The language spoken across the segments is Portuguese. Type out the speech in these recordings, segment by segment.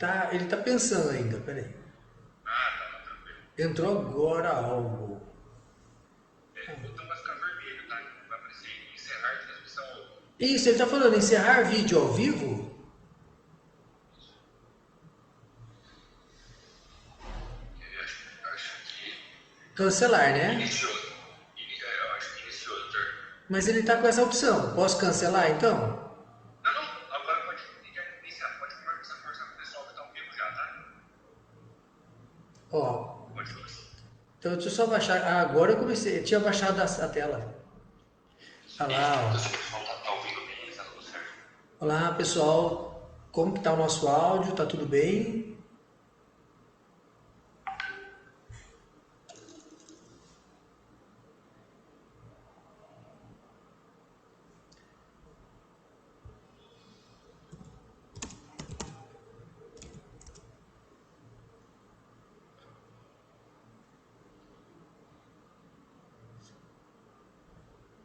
Tá, ele tá pensando ainda, peraí. Ah, tá, não, tranquilo. Entrou agora algo. O botão vai ficar vermelho, tá? Vai aparecer encerrar transmissão. Isso, ele tá falando encerrar vídeo ao vivo? Acho que Cancelar, né? iniciou. Eu acho que iniciou, doutor. Mas ele tá com essa opção. Posso cancelar então? Não, não, agora pode iniciar. Pode conversar com o pessoal que tá ao vivo já, tá? Ó, Pode começar. então deixa eu só baixar. Ah, agora eu comecei. Eu tinha baixado a tela. Olha Isso, lá, pergunta se o ó. pessoal tá ouvindo bem, tá tudo certo. Olá, pessoal. Como que tá o nosso áudio? Tá tudo bem?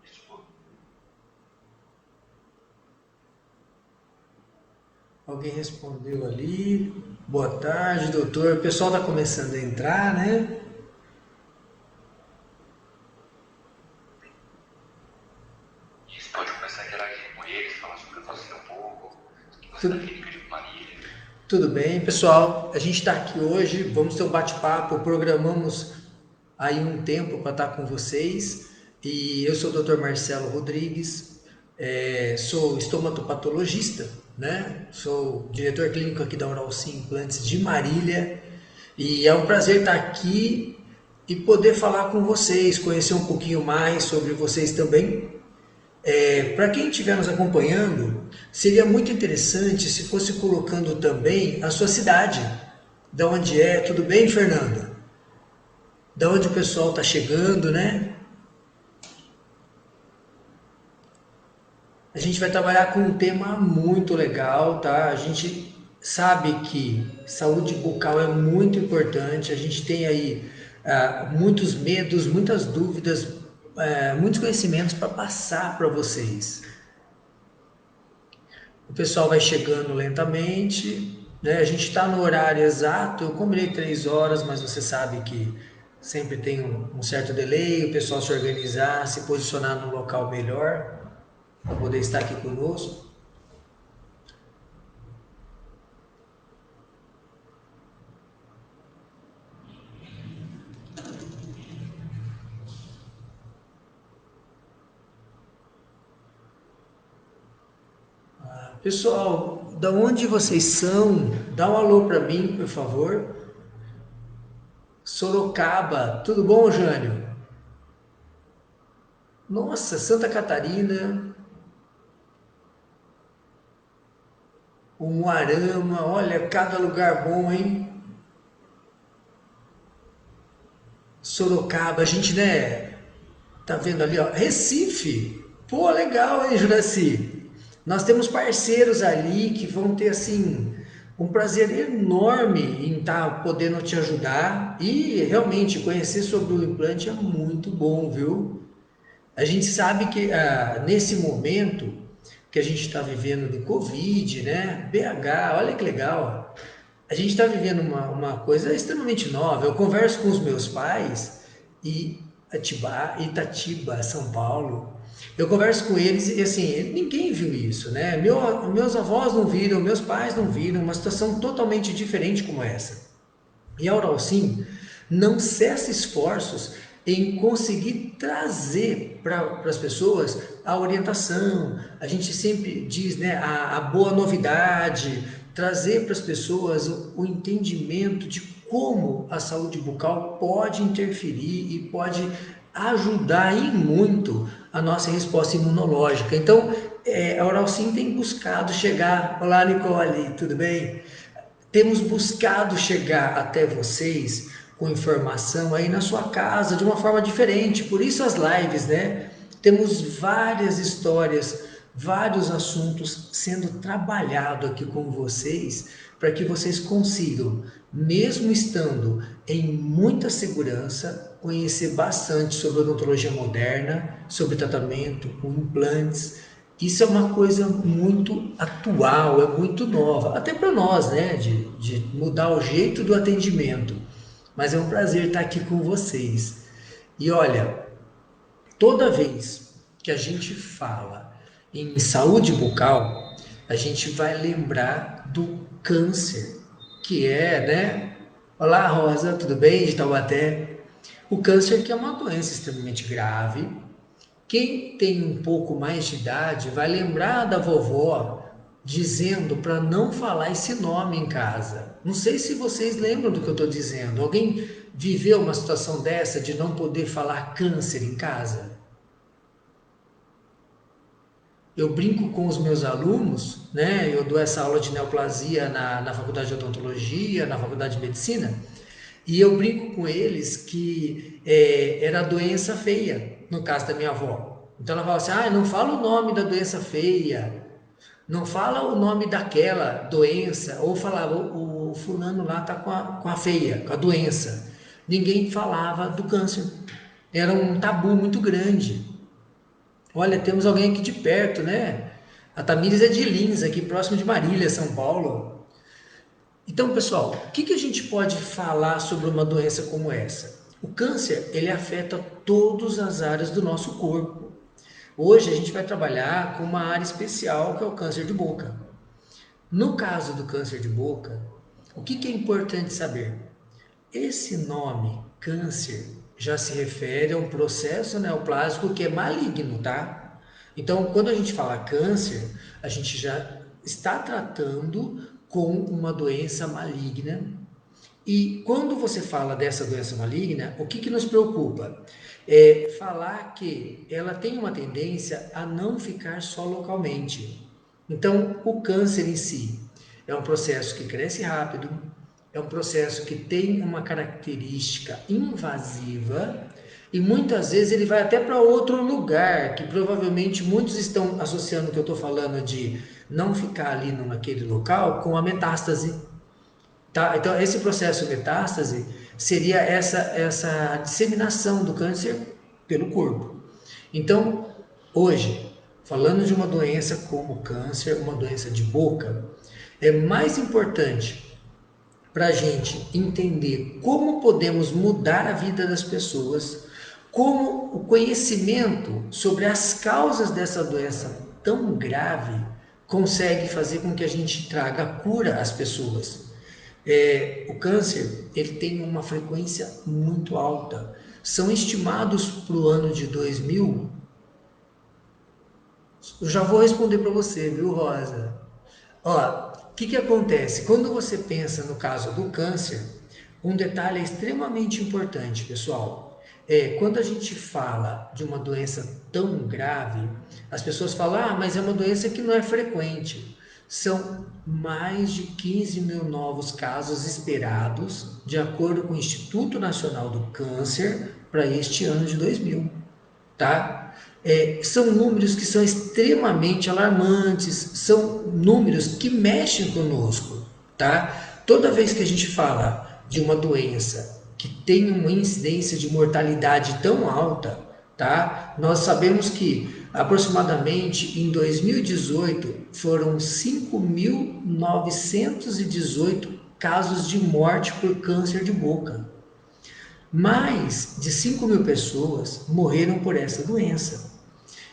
Isso, Alguém respondeu ali. Boa tarde, doutor. O pessoal tá começando a entrar, né? isso, pode começar a interagir com eles, falar sobre você um pouco, o que você da Tudo, clínica de Marília. tudo bem, pessoal? A gente está aqui hoje, vamos ter um bate-papo, programamos aí um tempo para estar com vocês. E eu sou o Dr. Marcelo Rodrigues, sou estomatopatologista, né? Sou diretor clínico aqui da Uralci Implantes de Marília. E é um prazer estar aqui e poder falar com vocês, conhecer um pouquinho mais sobre vocês também. Para quem estiver nos acompanhando, seria muito interessante se fosse colocando também a sua cidade, da onde é, tudo bem, Fernanda? Da onde o pessoal está chegando, né? A gente vai trabalhar com um tema muito legal, tá? A gente sabe que saúde bucal é muito importante, a gente tem aí muitos medos, muitas dúvidas, muitos conhecimentos para passar para vocês. O pessoal vai chegando lentamente, né? A gente está no horário exato, eu combinei 3 horas, mas você sabe que sempre tem um certo delay, o pessoal se organizar, se posicionar no local melhor para poder estar aqui conosco. Pessoal, da onde vocês são? Dá um alô para mim, por favor. Sorocaba, tudo bom, Jânio? Nossa, Santa Catarina, Umuarama, olha, cada lugar bom, hein? Sorocaba, a gente, né, tá vendo ali, ó, Recife. Pô, legal, hein, Juraci? Nós temos parceiros ali que vão ter, assim, um prazer enorme em estar podendo te ajudar e realmente conhecer sobre o implante é muito bom, viu? A gente sabe que nesse momento que a gente está vivendo de Covid, né? BH, olha que legal. A gente está vivendo uma coisa extremamente nova. Eu converso com os meus pais e Itatiba, São Paulo. Eu converso com eles e assim, ninguém viu isso, né? Meus avós não viram, meus pais não viram, uma situação totalmente diferente como essa. E a Uralsim não cessa esforços em conseguir trazer para as pessoas a orientação. A gente sempre diz, né, a boa novidade, trazer para as pessoas o entendimento de como a saúde bucal pode interferir e pode ajudar em muito a nossa resposta imunológica. Então, a Uralsim tem buscado chegar. Olá, Nicole, tudo bem? Temos buscado chegar até vocês com informação aí na sua casa de uma forma diferente. Por isso as lives, né? Temos várias histórias, vários assuntos sendo trabalhado aqui com vocês para que vocês consigam, mesmo estando em muita segurança, conhecer bastante sobre odontologia moderna, sobre tratamento com implantes Isso é uma coisa muito atual, é muito nova, até para nós, né, de mudar o jeito do atendimento. Mas é um prazer estar aqui com vocês. E olha, toda vez que a gente fala em saúde bucal, a gente vai lembrar do câncer, que é, né? Olá, Rosa, tudo bem? De Taubaté. O câncer que é uma doença extremamente grave. Quem tem um pouco mais de idade vai lembrar da vovó dizendo para não falar esse nome em casa. Não sei se vocês lembram do que eu estou dizendo. Alguém viveu uma situação dessa de não poder falar câncer em casa? Eu brinco com os meus alunos, né? Eu dou essa aula de neoplasia na faculdade de odontologia, na faculdade de medicina, e eu brinco com eles que era doença feia, no caso da minha avó. Então ela fala assim: ah, não fala o nome da doença feia, não fala o nome daquela doença, ou falava o fulano lá tá com a feia, com a doença. Ninguém falava do câncer. Era um tabu muito grande. Olha, temos alguém aqui de perto, né? A Tamires é de Lins, aqui próximo de Marília, São Paulo. Então, pessoal, o que a gente pode falar sobre uma doença como essa? O câncer, ele afeta todas as áreas do nosso corpo. Hoje a gente vai trabalhar com uma área especial, que é o câncer de boca. No caso do câncer de boca, o que é importante saber? Esse nome, câncer, já se refere a um processo neoplásico que é maligno, tá? Então, quando a gente fala câncer, a gente já está tratando com uma doença maligna. E quando você fala dessa doença maligna, o que nos preocupa? É falar que ela tem uma tendência a não ficar só localmente. Então, o câncer em si é um processo que cresce rápido, é um processo que tem uma característica invasiva e muitas vezes ele vai até para outro lugar, que provavelmente muitos estão associando o que eu estou falando de não ficar ali naquele local com a metástase. Tá? Então, esse processo metástase seria essa disseminação do câncer pelo corpo. Então, hoje, falando de uma doença como câncer, uma doença de boca, é mais importante para a gente entender como podemos mudar a vida das pessoas, como o conhecimento sobre as causas dessa doença tão grave consegue fazer com que a gente traga cura às pessoas. O câncer ele tem uma frequência muito alta. São estimados para o ano de 2000. Eu já vou responder para você, viu, Rosa? Ó, o que acontece? Quando você pensa no caso do câncer, um detalhe é extremamente importante, pessoal. Quando a gente fala de uma doença tão grave, as pessoas falam, ah, mas é uma doença que não é frequente. São mais de 15 mil novos casos esperados, de acordo com o Instituto Nacional do Câncer, para este ano de 2000, tá? São números que são extremamente alarmantes, são números que mexem conosco, tá? Toda vez que a gente fala de uma doença que tem uma incidência de mortalidade tão alta, tá? Nós sabemos que aproximadamente em 2018 foram 5.918 casos de morte por câncer de boca. Mais de 5 mil pessoas morreram por essa doença.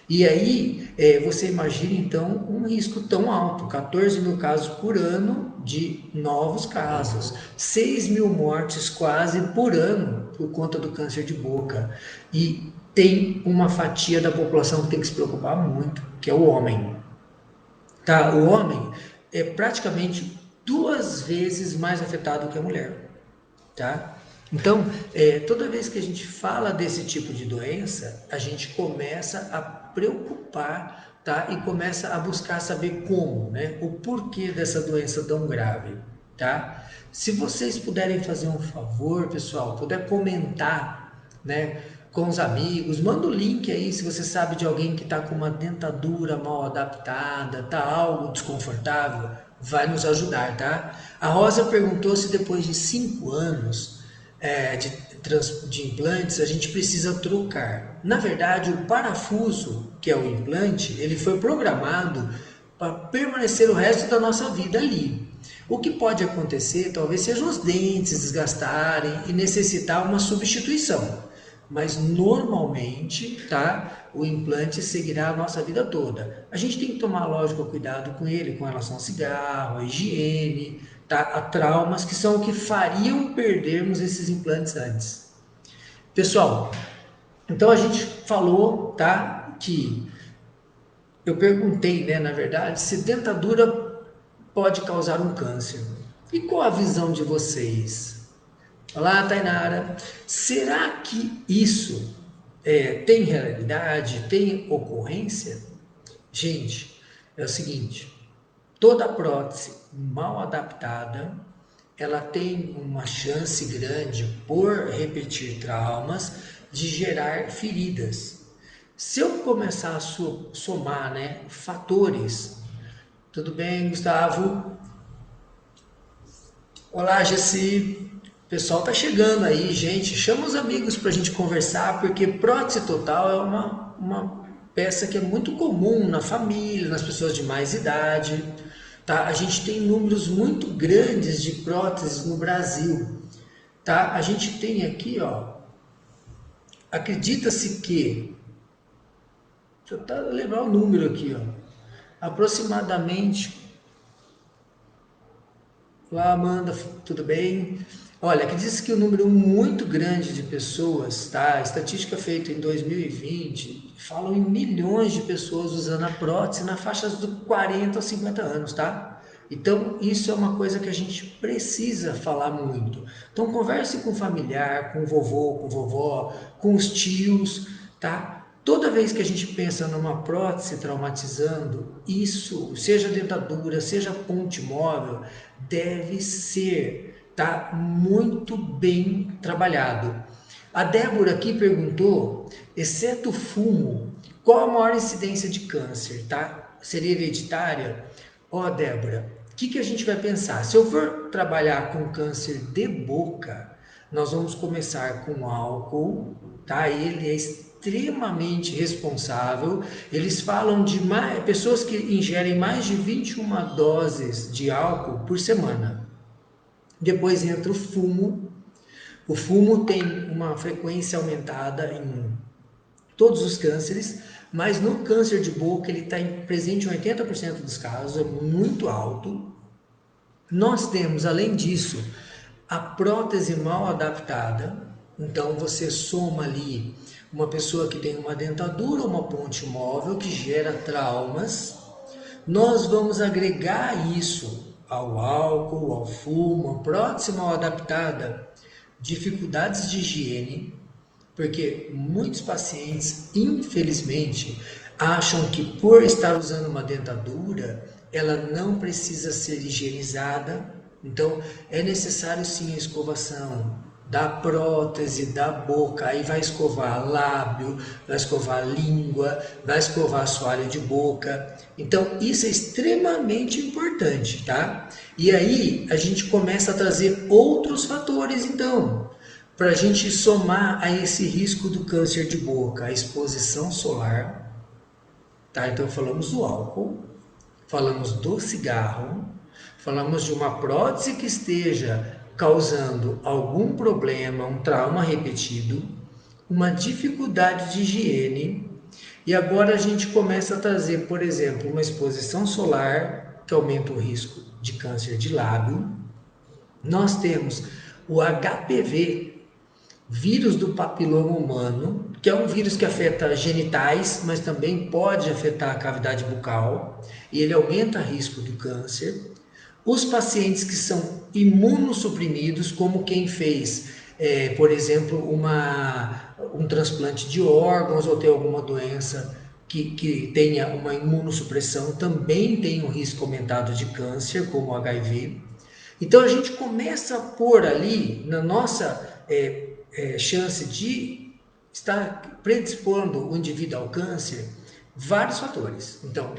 E aí, você imagina então um risco tão alto, 14 mil casos por ano de novos casos, 6 mil mortes quase por ano por conta do câncer de boca. E tem uma fatia da população que tem que se preocupar muito, que é o homem. Tá? O homem é praticamente 2 vezes mais afetado que a mulher. Tá? Então, toda vez que a gente fala desse tipo de doença, a gente começa a preocupar, tá? E começa a buscar saber como, né? O porquê dessa doença tão grave, tá? Se vocês puderem fazer um favor, pessoal, puder comentar, né? Com os amigos, manda o link aí se você sabe de alguém que está com uma dentadura mal adaptada, tá algo desconfortável, vai nos ajudar, tá? A Rosa perguntou se depois de 5 anos de implantes a gente precisa trocar. Na verdade, o parafuso, que é o implante, ele foi programado para permanecer o resto da nossa vida ali. O que pode acontecer talvez sejam os dentes desgastarem e necessitar uma substituição. Mas normalmente, tá? O implante seguirá a nossa vida toda. A gente tem que tomar, lógico, cuidado com ele, com relação ao cigarro, à higiene, tá? A traumas, que são o que fariam perdermos esses implantes antes. Pessoal, então a gente falou, tá? Que eu perguntei, né, na verdade, se dentadura pode causar um câncer. E qual a visão de vocês? Olá, Tainara. Será que isso tem realidade, tem ocorrência? Gente, é o seguinte, toda prótese mal adaptada, ela tem uma chance grande, por repetir traumas, de gerar feridas. Se eu começar a somar, né, fatores, tudo bem, Gustavo? Olá, Gessi. O pessoal tá chegando aí, gente. Chama os amigos para a gente conversar, porque prótese total é uma peça que é muito comum na família, nas pessoas de mais idade. Tá? A gente tem números muito grandes de próteses no Brasil. Tá? A gente tem aqui, ó, acredita-se que, deixa eu lembrar o número aqui, ó, aproximadamente. Olá, Amanda, tudo bem? Olha, que diz que um número muito grande de pessoas, tá? A estatística feita em 2020 falam em milhões de pessoas usando a prótese na faixa dos 40 aos 50 anos, tá? Então, isso é uma coisa que a gente precisa falar muito. Então, converse com o familiar, com o vovô, com a vovó, com os tios, tá? Toda vez que a gente pensa numa prótese traumatizando, isso, seja dentadura, seja ponte móvel, deve ser, tá, muito bem trabalhado. A Débora aqui perguntou, exceto o fumo, qual a maior incidência de câncer, tá? Seria hereditária? Ó, Débora, o que a gente vai pensar? Se eu for trabalhar com câncer de boca, nós vamos começar com álcool, tá? Ele é extremamente responsável. Eles falam de pessoas que ingerem mais de 21 doses de álcool por semana. Depois entra o fumo. O fumo tem uma frequência aumentada em todos os cânceres, mas no câncer de boca ele está presente em 80% dos casos, é muito alto. Nós temos, além disso, a prótese mal adaptada. Então você soma ali uma pessoa que tem uma dentadura ou uma ponte móvel que gera traumas. Nós vamos agregar isso ao álcool, ao fumo, a prótese mal adaptada, dificuldades de higiene, porque muitos pacientes, infelizmente, acham que por estar usando uma dentadura, ela não precisa ser higienizada. Então, é necessário sim a escovação da prótese, da boca. Aí vai escovar lábio, vai escovar língua, vai escovar assoalho de boca. Então, isso é extremamente importante, tá? E aí, a gente começa a trazer outros fatores, então, para a gente somar a esse risco do câncer de boca, a exposição solar, tá? Então falamos do álcool, falamos do cigarro, falamos de uma prótese que esteja causando algum problema, um trauma repetido, uma dificuldade de higiene, e agora a gente começa a trazer, por exemplo, uma exposição solar que aumenta o risco de câncer de lábio. Nós temos o HPV, vírus do papiloma humano, que é um vírus que afeta genitais, mas também pode afetar a cavidade bucal, e ele aumenta o risco do câncer. Os pacientes que são imunossuprimidos, como quem fez, por exemplo, um transplante de órgãos ou tem alguma doença que tenha uma imunossupressão, também tem um risco aumentado de câncer, como o HIV. Então a gente começa a pôr ali na nossa chance de estar predispondo o indivíduo ao câncer vários fatores. Então,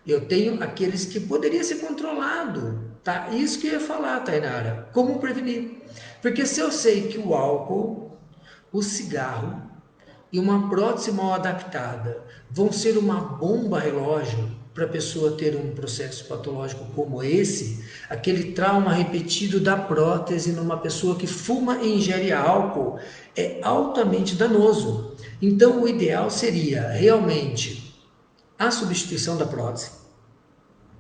eu tenho aqueles que poderia ser controlado, tá? Isso que eu ia falar, Tainara. Como prevenir? Porque se eu sei que o álcool, o cigarro, e uma prótese mal adaptada vão ser uma bomba relógio para a pessoa ter um processo patológico como esse, aquele trauma repetido da prótese numa pessoa que fuma e ingere álcool é altamente danoso. Então, o ideal seria realmente a substituição da prótese.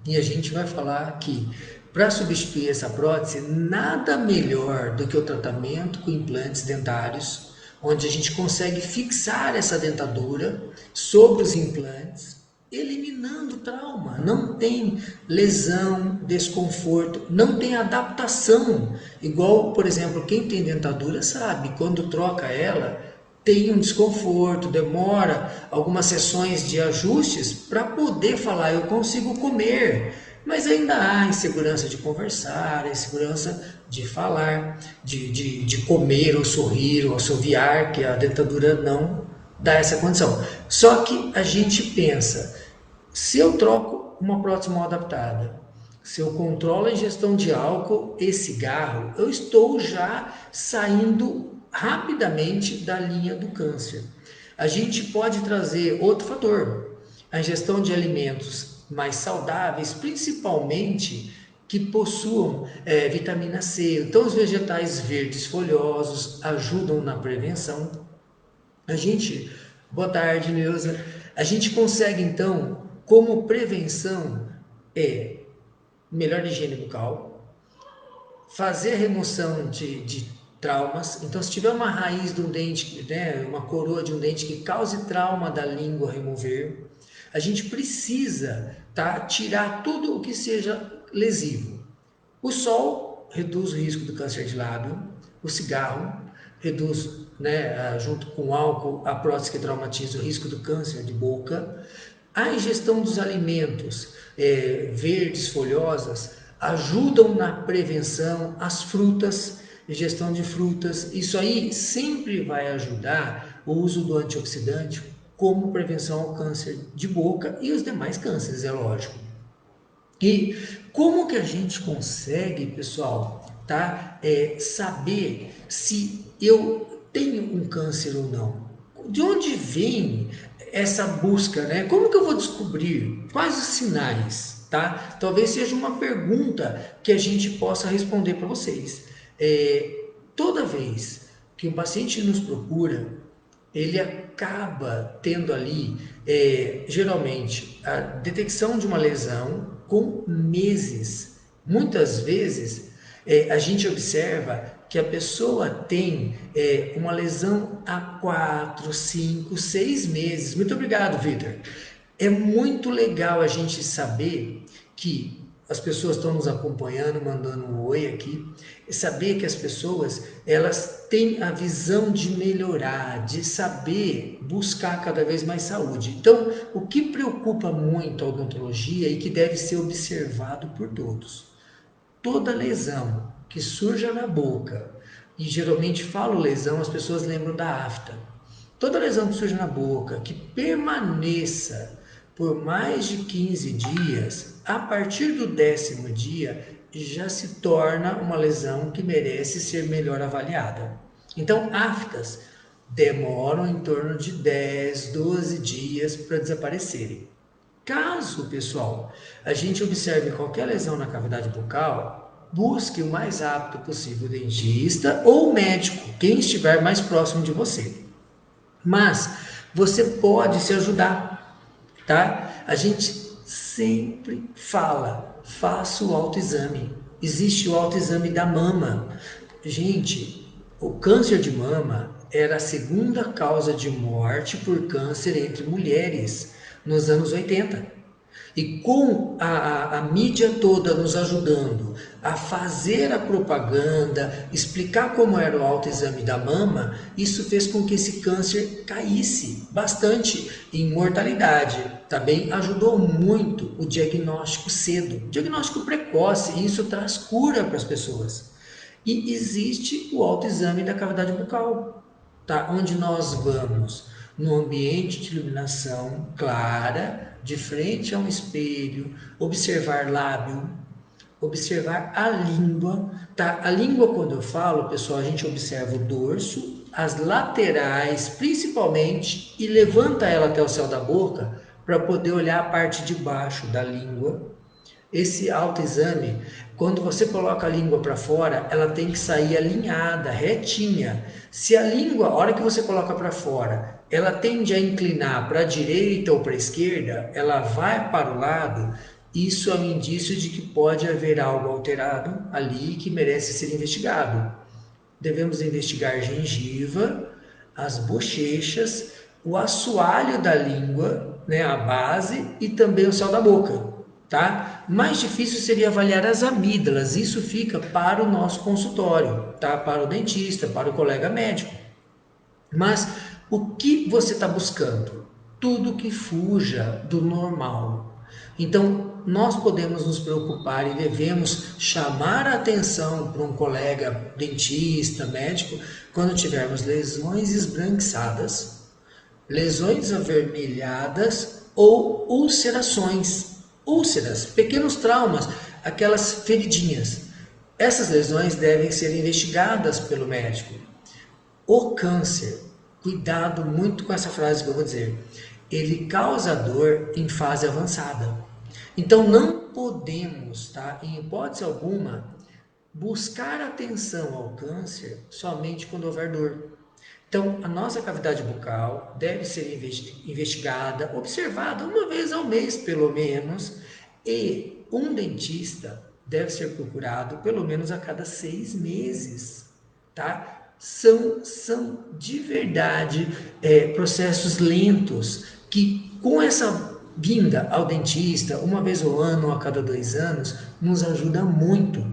E a gente vai falar que para substituir essa prótese, nada melhor do que o tratamento com implantes dentários, onde a gente consegue fixar essa dentadura sobre os implantes, eliminando o trauma. Não tem lesão, desconforto, não tem adaptação. Igual, por exemplo, quem tem dentadura sabe, quando troca ela, tem um desconforto, demora algumas sessões de ajustes para poder falar, eu consigo comer, mas ainda há insegurança de conversar, insegurança de falar, de comer ou sorrir ou assoviar, que a dentadura não dá essa condição. Só que a gente pensa, se eu troco uma prótese mal adaptada, se eu controlo a ingestão de álcool e cigarro, eu estou já saindo rapidamente da linha do câncer. A gente pode trazer outro fator, a ingestão de alimentos mais saudáveis, principalmente que possuam vitamina C. Então, os vegetais verdes folhosos ajudam na prevenção. A gente, boa tarde, Neuza. A gente consegue, então, como prevenção, melhor higiene bucal, fazer a remoção de traumas. Então, se tiver uma raiz de um dente, né, uma coroa de um dente que cause trauma da língua, remover. A gente precisa, tá, tirar tudo o que seja lesivo. O sol reduz o risco do câncer de lábio, o cigarro reduz, né, junto com o álcool, a prótese que traumatiza o risco do câncer de boca. A ingestão dos alimentos verdes, folhosas, ajudam na prevenção, as frutas, ingestão de frutas, isso aí sempre vai ajudar o uso do antioxidante como prevenção ao câncer de boca e os demais cânceres, é lógico. E como que a gente consegue, pessoal, tá, saber se eu tenho um câncer ou não? De onde vem essa busca, né? Como que eu vou descobrir? Quais os sinais, tá? Talvez seja uma pergunta que a gente possa responder para vocês. Toda vez que um paciente nos procura, ele acaba tendo ali, geralmente, a detecção de uma lesão com meses. Muitas vezes, a gente observa que a pessoa tem uma lesão há 4, 5, 6 meses. Muito obrigado, Vitor. É muito legal a gente saber que as pessoas estão nos acompanhando, mandando um oi aqui, e saber que as pessoas, elas têm a visão de melhorar, de saber buscar cada vez mais saúde. Então, o que preocupa muito a odontologia e que deve ser observado por todos, toda lesão que surja na boca, e geralmente falo lesão, as pessoas lembram da afta. Toda lesão que surja na boca, que permaneça por mais de 15 dias, a partir do 10º dia, já se torna uma lesão que merece ser melhor avaliada. Então, aftas demoram em torno de 10, 12 dias para desaparecerem. Caso, pessoal, a gente observe qualquer lesão na cavidade bucal, busque o mais rápido possível o dentista ou o médico, quem estiver mais próximo de você. Mas você pode se ajudar, tá? A gente sempre fala, faça o autoexame. Existe o autoexame da mama. Gente, o câncer de mama era a segunda causa de morte por câncer entre mulheres nos anos 80. E com a mídia toda nos ajudando a fazer a propaganda, explicar como era o autoexame da mama, isso fez com que esse câncer caísse bastante em mortalidade. Também ajudou muito o diagnóstico cedo, diagnóstico precoce, e isso traz cura para as pessoas. E existe o autoexame da cavidade bucal, tá? Onde nós vamos no ambiente de iluminação clara, de frente a um espelho, observar lábio, observar a língua, tá? A língua, quando eu falo, pessoal, a gente observa o dorso, as laterais, principalmente, e levanta ela até o céu da boca para poder olhar a parte de baixo da língua. Esse autoexame, quando você coloca a língua para fora, ela tem que sair alinhada, retinha. Se a língua, a hora que você coloca para fora, ela tende a inclinar para a direita ou para a esquerda, ela vai para o lado, isso é um indício de que pode haver algo alterado ali que merece ser investigado. Devemos investigar a gengiva, as bochechas, o assoalho da língua, né, a base e também o céu da boca, tá? Mais difícil seria avaliar as amígdalas, isso fica para o nosso consultório, tá? Para o dentista, para o colega médico. Mas o que você está buscando? Tudo que fuja do normal. Então, nós podemos nos preocupar e devemos chamar a atenção para um colega dentista, médico, quando tivermos lesões esbranquiçadas, lesões avermelhadas ou ulcerações. Úlceras, pequenos traumas, aquelas feridinhas. Essas lesões devem ser investigadas pelo médico. O câncer, cuidado muito com essa frase que eu vou dizer, ele causa dor em fase avançada. Então não podemos, tá, em hipótese alguma, buscar atenção ao câncer somente quando houver dor. Então, a nossa cavidade bucal deve ser investigada, observada uma vez ao mês, pelo menos, e um dentista deve ser procurado pelo menos a cada 6 meses, tá? São de verdade processos lentos que, com essa vinda ao dentista, uma vez ao ano ou a cada 2 anos, nos ajuda muito.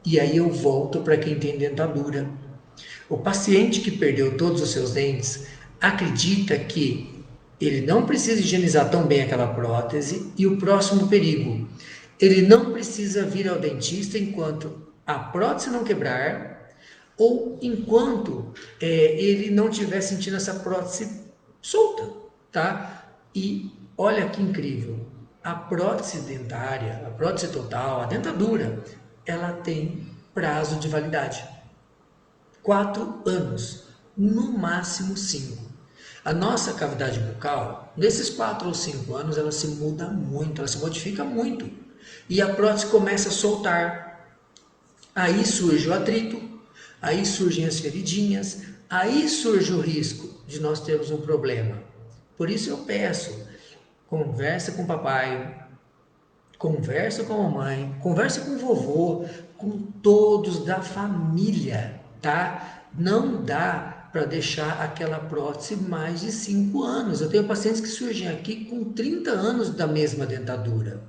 E aí eu volto para quem tem dentadura. O paciente que perdeu todos os seus dentes acredita que ele não precisa higienizar tão bem aquela prótese e o próximo perigo, ele não precisa vir ao dentista enquanto a prótese não quebrar ou enquanto ele não estiver sentindo essa prótese solta, tá? E olha que incrível, a prótese dentária, a prótese total, a dentadura, ela tem prazo de validade. 4 anos, no máximo 5. A nossa cavidade bucal, nesses 4 ou 5 anos, ela se muda muito, ela se modifica muito. E a prótese começa a soltar. Aí surge o atrito, aí surgem as feridinhas, aí surge o risco de nós termos um problema. Por isso eu peço, conversa com o papai, conversa com a mamãe, conversa com o vovô, com todos da família, tá? Não dá para deixar aquela prótese mais de 5 anos. Eu tenho pacientes que surgem aqui com 30 anos da mesma dentadura.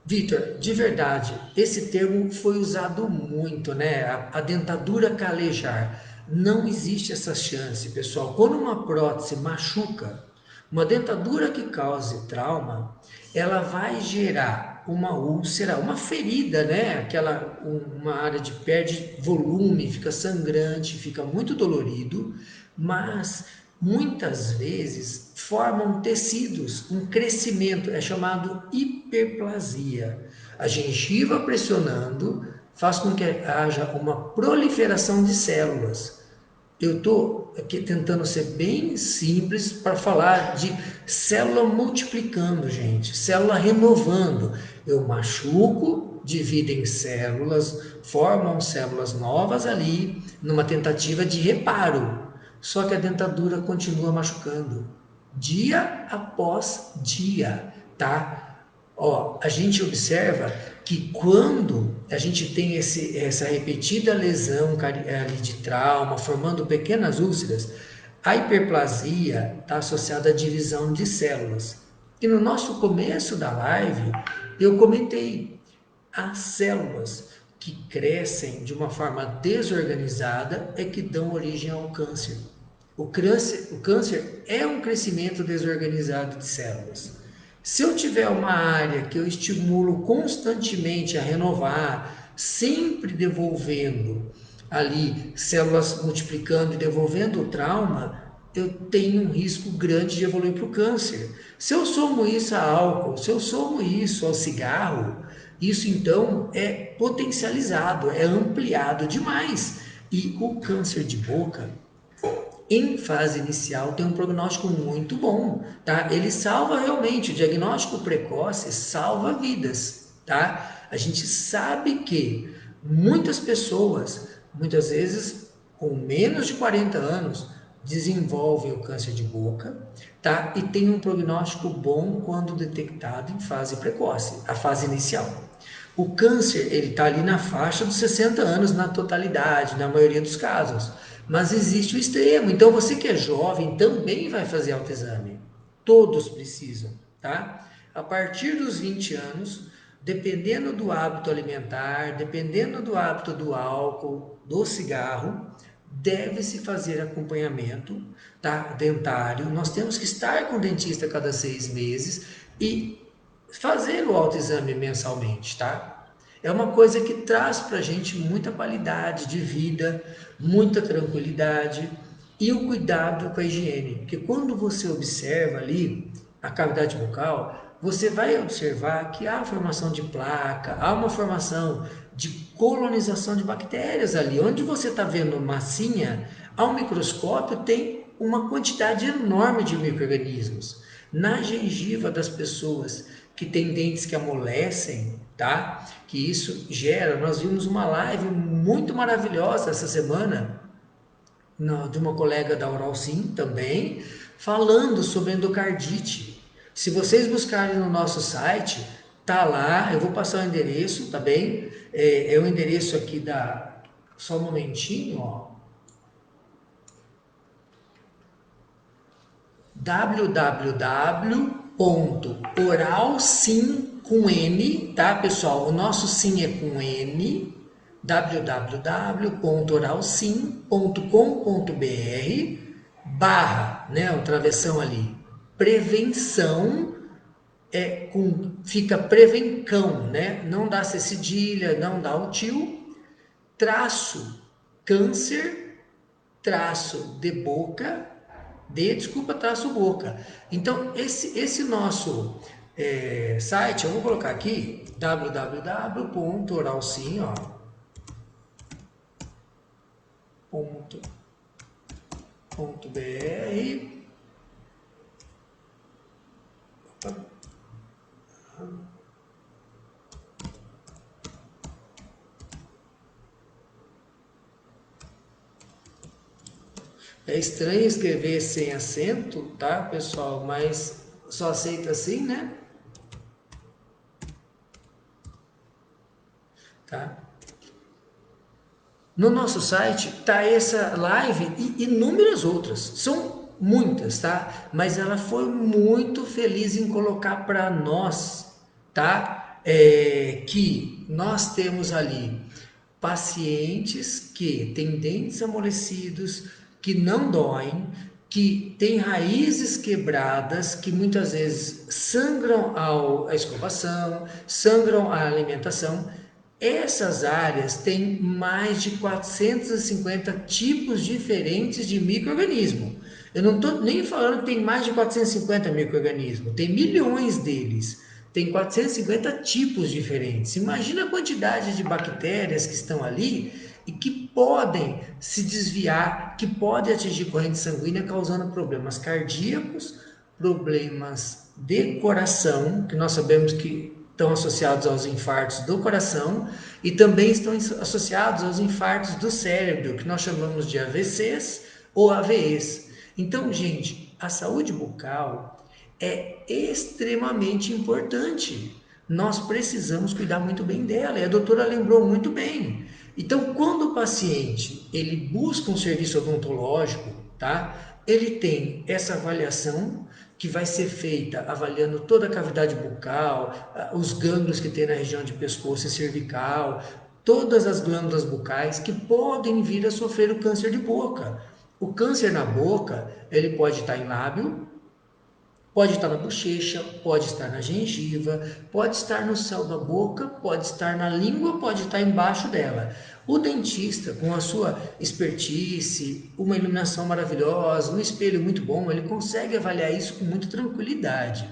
Vitor, de verdade, esse termo foi usado muito, né? A dentadura calejar. Não existe essa chance, pessoal. Quando uma prótese machuca, uma dentadura que cause trauma, ela vai gerar uma úlcera, uma ferida, né? Uma área de perde volume, fica sangrante, fica muito dolorido, mas muitas vezes formam tecidos, um crescimento, é chamado hiperplasia. A gengiva pressionando faz com que haja uma proliferação de células. Eu estou aqui tentando ser bem simples para falar de célula multiplicando, gente, célula renovando. Eu machuco, divido em células, formam células novas ali, numa tentativa de reparo. Só que a dentadura continua machucando, dia após dia, tá? Ó, a gente observa que quando a gente tem essa repetida lesão ali de trauma, formando pequenas úlceras, a hiperplasia está associada à divisão de células. E no nosso começo da live, eu comentei as células que crescem de uma forma desorganizada é que dão origem ao câncer. O câncer é um crescimento desorganizado de células. Se eu tiver uma área que eu estimulo constantemente a renovar, sempre devolvendo ali células multiplicando e devolvendo o trauma, eu tenho um risco grande de evoluir para o câncer. Se eu somo isso a álcool, se eu somo isso ao cigarro, isso então é potencializado, é ampliado demais. E o câncer de boca em fase inicial tem um prognóstico muito bom, tá? Ele salva realmente, o diagnóstico precoce salva vidas, tá? A gente sabe que muitas pessoas, muitas vezes com menos de 40 anos, desenvolvem o câncer de boca, tá? E tem um prognóstico bom quando detectado em fase precoce, a fase inicial. O câncer, ele está ali na faixa dos 60 anos na totalidade, na maioria dos casos. Mas existe o extremo. Então, você que é jovem também vai fazer autoexame. Todos precisam, tá? A partir dos 20 anos, dependendo do hábito alimentar, dependendo do hábito do álcool, do cigarro, deve-se fazer acompanhamento, tá? Dentário. Nós temos que estar com o dentista a cada 6 meses e fazer o autoexame mensalmente, tá? É uma coisa que traz para a gente muita qualidade de vida, muita tranquilidade e o cuidado com a higiene. Porque quando você observa ali a cavidade bucal, você vai observar que há formação de placa, há uma formação de colonização de bactérias ali. Onde você está vendo massinha, ao microscópio tem uma quantidade enorme de micro-organismos. Na gengiva das pessoas que têm dentes que amolecem, tá? Que isso gera. Nós vimos uma live muito maravilhosa essa semana, de uma colega da Uralsim também, falando sobre endocardite. Se vocês buscarem no nosso site, tá lá, eu vou passar o endereço, tá bem? É o endereço aqui da. Só um momentinho, ó. www.oralsim com N, tá, pessoal? O nosso sim é com N. www.oralsim.com.br barra, o travessão ali, prevenção, fica prevencão, né? Não dá cedilha, não dá o tio, traço câncer, traço de boca, desculpa, traço boca. Então, esse nosso site, eu vou colocar aqui, www.oralsim.com.br. É estranho escrever sem acento, tá, pessoal? Mas só aceita assim, né? Tá? No nosso site tá essa live e inúmeras outras. São muitas, tá? Mas ela foi muito feliz em colocar para nós, tá? Que nós temos ali pacientes que têm dentes amolecidos, que não doem, que têm raízes quebradas, que muitas vezes sangram a escovação, sangram a alimentação. Essas áreas têm mais de 450 tipos diferentes de micro-organismo. Eu não estou nem falando que tem mais de 450 micro-organismos, tem milhões deles. Tem 450 tipos diferentes. Imagina a quantidade de bactérias que estão ali e que podem se desviar, que podem atingir corrente sanguínea, causando problemas cardíacos, problemas de coração, que nós sabemos que estão associados aos infartos do coração e também estão associados aos infartos do cérebro, que nós chamamos de AVCs ou AVEs. Então, gente, a saúde bucal é extremamente importante. Nós precisamos cuidar muito bem dela, e a doutora lembrou muito bem. Então, quando o paciente ele busca um serviço odontológico, tá? Ele tem essa avaliação que vai ser feita avaliando toda a cavidade bucal, os gânglios que tem na região de pescoço e cervical, todas as glândulas bucais que podem vir a sofrer o câncer de boca. O câncer na boca, ele pode estar em lábio, pode estar na bochecha, pode estar na gengiva, pode estar no céu da boca, pode estar na língua, pode estar embaixo dela. O dentista, com a sua expertise, uma iluminação maravilhosa, um espelho muito bom, ele consegue avaliar isso com muita tranquilidade,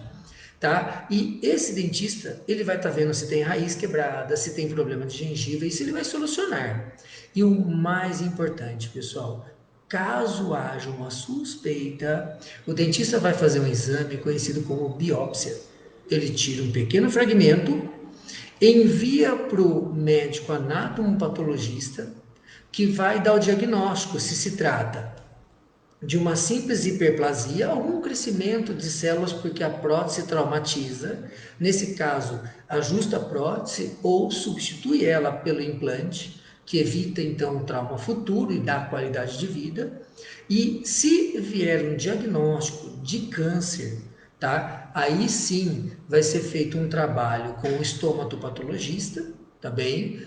tá? E esse dentista, ele vai estar vendo se tem raiz quebrada, se tem problema de gengiva, e isso ele vai solucionar. E o mais importante, pessoal, Caso haja uma suspeita, o dentista vai fazer um exame conhecido como biópsia. Ele tira um pequeno fragmento, envia para o médico anatomopatologista, que vai dar o diagnóstico se se trata de uma simples hiperplasia, algum crescimento de células porque a prótese traumatiza. Nesse caso, ajusta a prótese ou substitui ela pelo implante, que evita então o trauma futuro e dá qualidade de vida. E se vier um diagnóstico de câncer, tá? Aí sim vai ser feito um trabalho com o estomatopatologista, tá bem?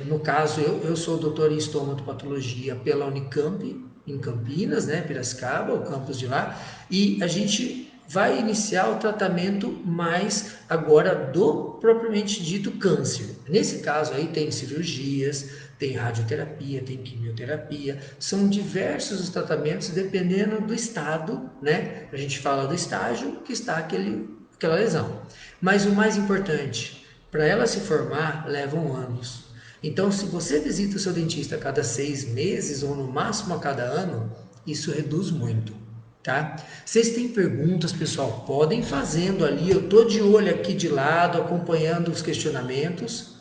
No caso, eu sou doutor em estomatopatologia pela Unicamp, em Campinas, né, Piracicaba, o campus de lá, e a gente vai iniciar o tratamento mais agora do propriamente dito câncer. Nesse caso aí tem cirurgias, tem radioterapia, tem quimioterapia, são diversos os tratamentos dependendo do estado, né? A gente fala do estágio que está aquela lesão. Mas o mais importante, para ela se formar, levam anos. Então, se você visita o seu dentista a cada 6 meses ou no máximo a cada ano, isso reduz muito, tá? Vocês têm perguntas, pessoal? Podem fazendo ali. Eu tô de olho aqui de lado, acompanhando os questionamentos,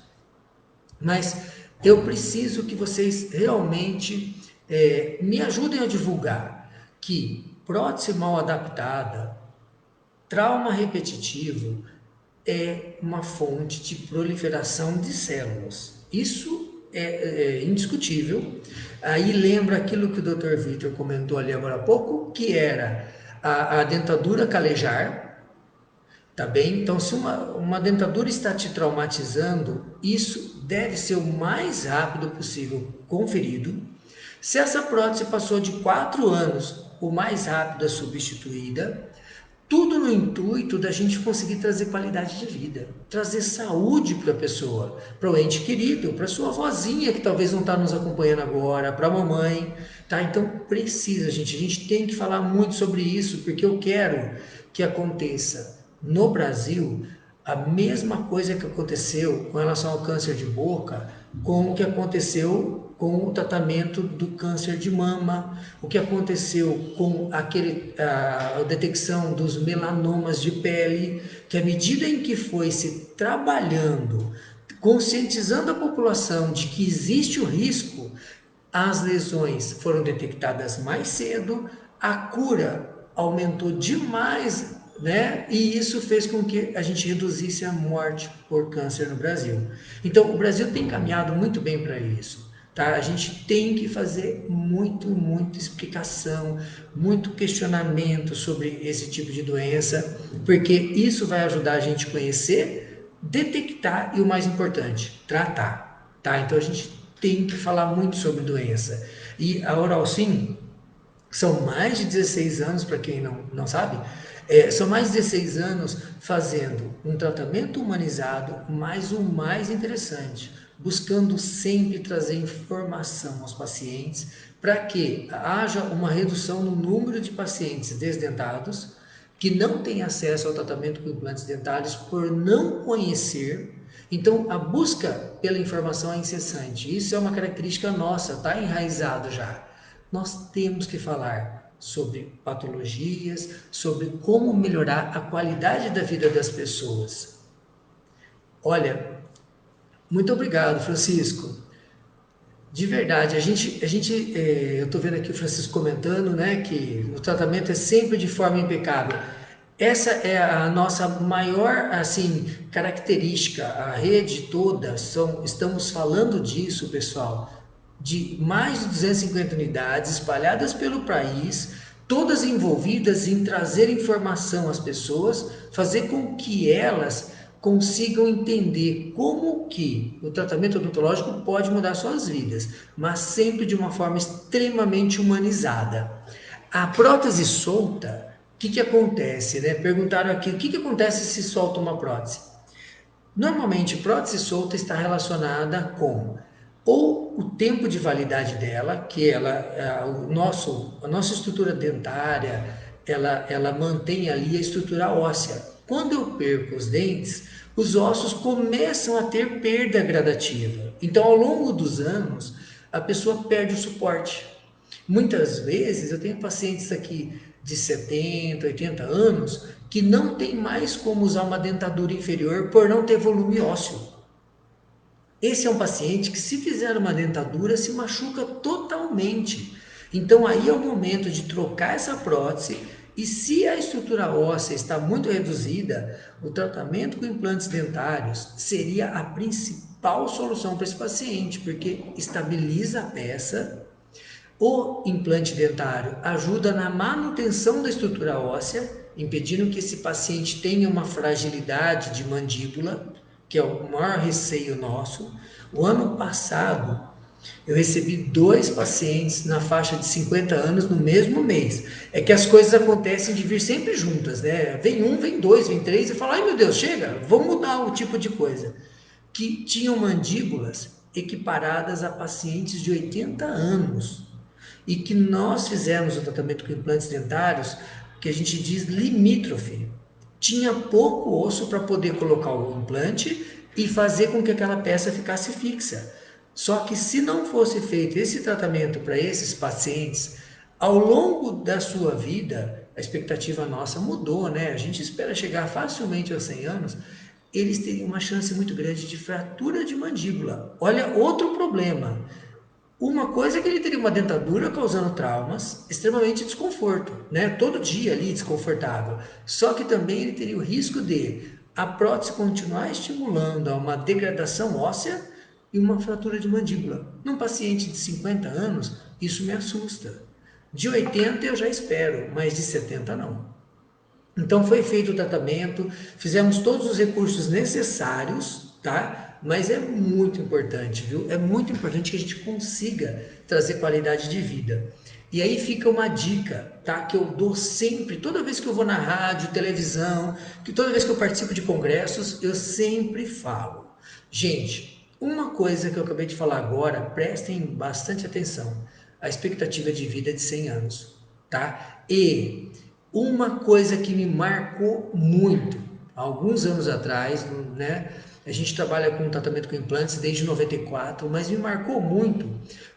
mas eu preciso que vocês realmente me ajudem a divulgar que prótese mal adaptada, trauma repetitivo, é uma fonte de proliferação de células. Isso é indiscutível. Aí lembra aquilo que o Dr. Victor comentou ali agora há pouco, que era a dentadura calejar, tá bem? Então, se uma dentadura está te traumatizando, isso deve ser o mais rápido possível conferido. Se essa prótese passou de 4 anos, o mais rápido é substituída. Tudo no intuito da gente conseguir trazer qualidade de vida, trazer saúde para a pessoa, para o ente querido, para sua vozinha que talvez não está nos acompanhando agora, para a mamãe, tá? Então precisa, a gente tem que falar muito sobre isso, porque eu quero que aconteça no Brasil a mesma coisa que aconteceu com relação ao câncer de boca, com o que aconteceu com o tratamento do câncer de mama, o que aconteceu com a detecção dos melanomas de pele, que à medida em que foi se trabalhando, conscientizando a população de que existe o risco, as lesões foram detectadas mais cedo, a cura aumentou demais, né? E isso fez com que a gente reduzisse a morte por câncer no Brasil. Então, o Brasil tem caminhado muito bem para isso. Tá? A gente tem que fazer muita explicação, muito questionamento sobre esse tipo de doença, porque isso vai ajudar a gente a conhecer, detectar e o mais importante, tratar. Tá? Então a gente tem que falar muito sobre doença. E a Oral Sim são mais de 16 anos, para quem não sabe, são mais de 16 anos fazendo um tratamento humanizado, mas o mais interessante, buscando sempre trazer informação aos pacientes para que haja uma redução no número de pacientes desdentados que não têm acesso ao tratamento com implantes dentários por não conhecer. Então, a busca pela informação é incessante. Isso é uma característica nossa, está enraizado já. Nós temos que falar sobre patologias, sobre como melhorar a qualidade da vida das pessoas. Olha, muito obrigado, Francisco. De verdade, eu estou vendo aqui o Francisco comentando, né, que o tratamento é sempre de forma impecável. Essa é a nossa maior, assim, característica. A rede toda, estamos falando disso, pessoal, de mais de 250 unidades espalhadas pelo país, todas envolvidas em trazer informação às pessoas, fazer com que elas consigam entender como que o tratamento odontológico pode mudar suas vidas, mas sempre de uma forma extremamente humanizada. A prótese solta, o que acontece, né? Perguntaram aqui, o que acontece se solta uma prótese? Normalmente, prótese solta está relacionada com ou o tempo de validade dela, que a nossa estrutura dentária, ela mantém ali a estrutura óssea. Quando eu perco os dentes, os ossos começam a ter perda gradativa. Então, ao longo dos anos, a pessoa perde o suporte. Muitas vezes eu tenho pacientes aqui de 70, 80 anos que não tem mais como usar uma dentadura inferior por não ter volume ósseo. Esse é um paciente que, se fizer uma dentadura, se machuca totalmente. Então, aí é o momento de trocar essa prótese. E se a estrutura óssea está muito reduzida, o tratamento com implantes dentários seria a principal solução para esse paciente, porque estabiliza a peça. O implante dentário ajuda na manutenção da estrutura óssea, impedindo que esse paciente tenha uma fragilidade de mandíbula, que é o maior receio nosso. O ano passado, eu recebi 2 pacientes na faixa de 50 anos no mesmo mês. É que as coisas acontecem de vir sempre juntas, né? Vem um, vem dois, vem três, e fala, ai meu Deus, chega, vamos mudar o tipo de coisa. Que tinham mandíbulas equiparadas a pacientes de 80 anos e que nós fizemos o tratamento com implantes dentários, que a gente diz limítrofe. Tinha pouco osso para poder colocar o implante e fazer com que aquela peça ficasse fixa. Só que se não fosse feito esse tratamento para esses pacientes, ao longo da sua vida, a expectativa nossa mudou, né? A gente espera chegar facilmente aos 100 anos, eles teriam uma chance muito grande de fratura de mandíbula. Olha, outro problema. Uma coisa é que ele teria uma dentadura causando traumas, extremamente desconforto, né? Todo dia ali desconfortável. Só que também ele teria o risco de a prótese continuar estimulando a uma degradação óssea e uma fratura de mandíbula. Num paciente de 50 anos, isso me assusta. De 80 eu já espero, mas de 70 não. Então foi feito o tratamento, fizemos todos os recursos necessários, tá? Mas é muito importante, viu? É muito importante que a gente consiga trazer qualidade de vida. E aí fica uma dica, tá? Que eu dou sempre, toda vez que eu vou na rádio, televisão, que toda vez que eu participo de congressos, eu sempre falo. Gente, uma coisa que eu acabei de falar agora, prestem bastante atenção. A expectativa de vida é de 100 anos, tá? E uma coisa que me marcou muito, alguns anos atrás, né? A gente trabalha com tratamento com implantes desde 94, mas me marcou muito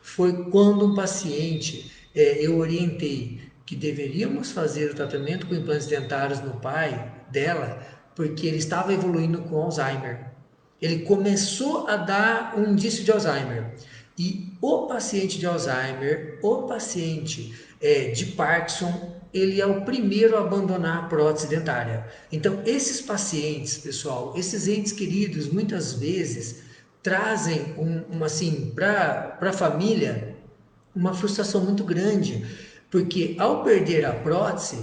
foi quando um paciente, eu orientei que deveríamos fazer o tratamento com implantes dentários no pai dela, porque ele estava evoluindo com Alzheimer. Ele começou a dar um indício de Alzheimer. E o paciente de Alzheimer, o paciente de Parkinson, ele é o primeiro a abandonar a prótese dentária. Então, esses pacientes, pessoal, esses entes queridos, muitas vezes trazem assim, para a família uma frustração muito grande, porque ao perder a prótese,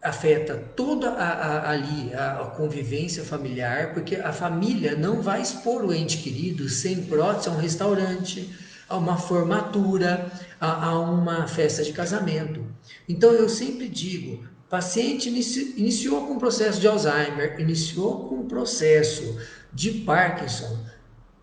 afeta toda a convivência familiar, porque a família não vai expor o ente querido sem prótese a um restaurante, a uma formatura, a uma festa de casamento. Então eu sempre digo, paciente iniciou com processo de Alzheimer, iniciou com processo de Parkinson,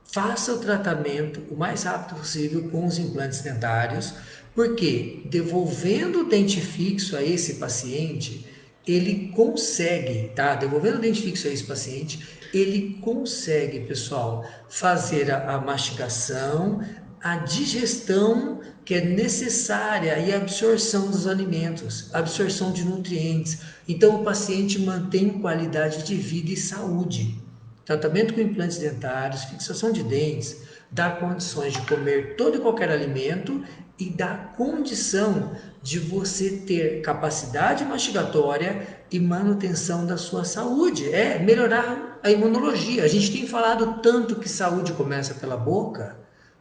faça o tratamento o mais rápido possível com os implantes dentários, porque devolvendo o dente fixo a esse paciente, ele consegue, tá? Devolvendo o dente fixo a esse paciente, ele consegue, pessoal, fazer a mastigação, a digestão que é necessária e a absorção dos alimentos, absorção de nutrientes. Então o paciente mantém qualidade de vida e saúde. Tratamento com implantes dentários, fixação de dentes, dá condições de comer todo e qualquer alimento e dá condição de você ter capacidade mastigatória e manutenção da sua saúde. É melhorar a imunologia. A gente tem falado tanto que saúde começa pela boca.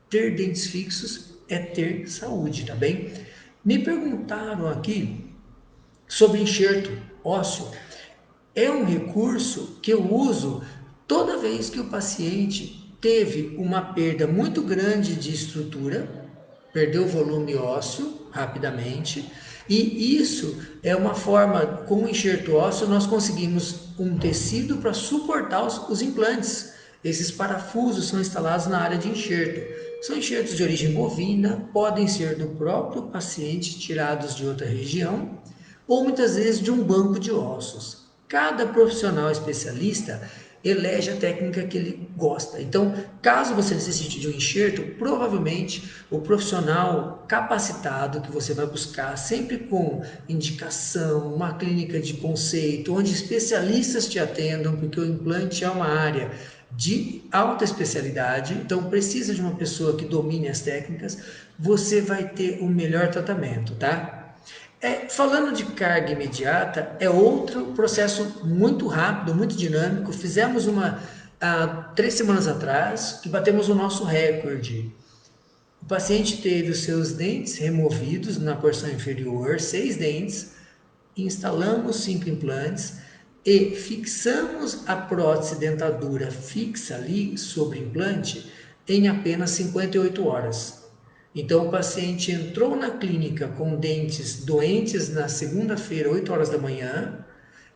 Ter dentes fixos é ter saúde, tá bem? Me perguntaram aqui sobre enxerto ósseo. É um recurso que eu uso toda vez que o paciente teve uma perda muito grande de estrutura, perdeu volume ósseo rapidamente, e isso é uma forma, com o enxerto ósseo, nós conseguimos um tecido para suportar os implantes. Esses parafusos são instalados na área de enxerto. São enxertos de origem bovina, podem ser do próprio paciente, tirados de outra região, ou muitas vezes de um banco de ossos. Cada profissional especialista elege a técnica que ele gosta. Então, caso você necessite de um enxerto, provavelmente o profissional capacitado que você vai buscar, sempre com indicação, uma clínica de conceito, onde especialistas te atendam, porque o implante é uma área de alta especialidade, então precisa de uma pessoa que domine as técnicas, você vai ter o melhor tratamento, tá? Falando de carga imediata, é outro processo muito rápido, muito dinâmico. Fizemos uma há 3 semanas atrás, que batemos o nosso recorde. O paciente teve os seus dentes removidos na porção inferior, 6 dentes, instalamos 5 implantes e fixamos a prótese dentadura fixa ali sobre o implante em apenas 58 horas. Então, o paciente entrou na clínica com dentes doentes na segunda-feira, 8 horas da manhã,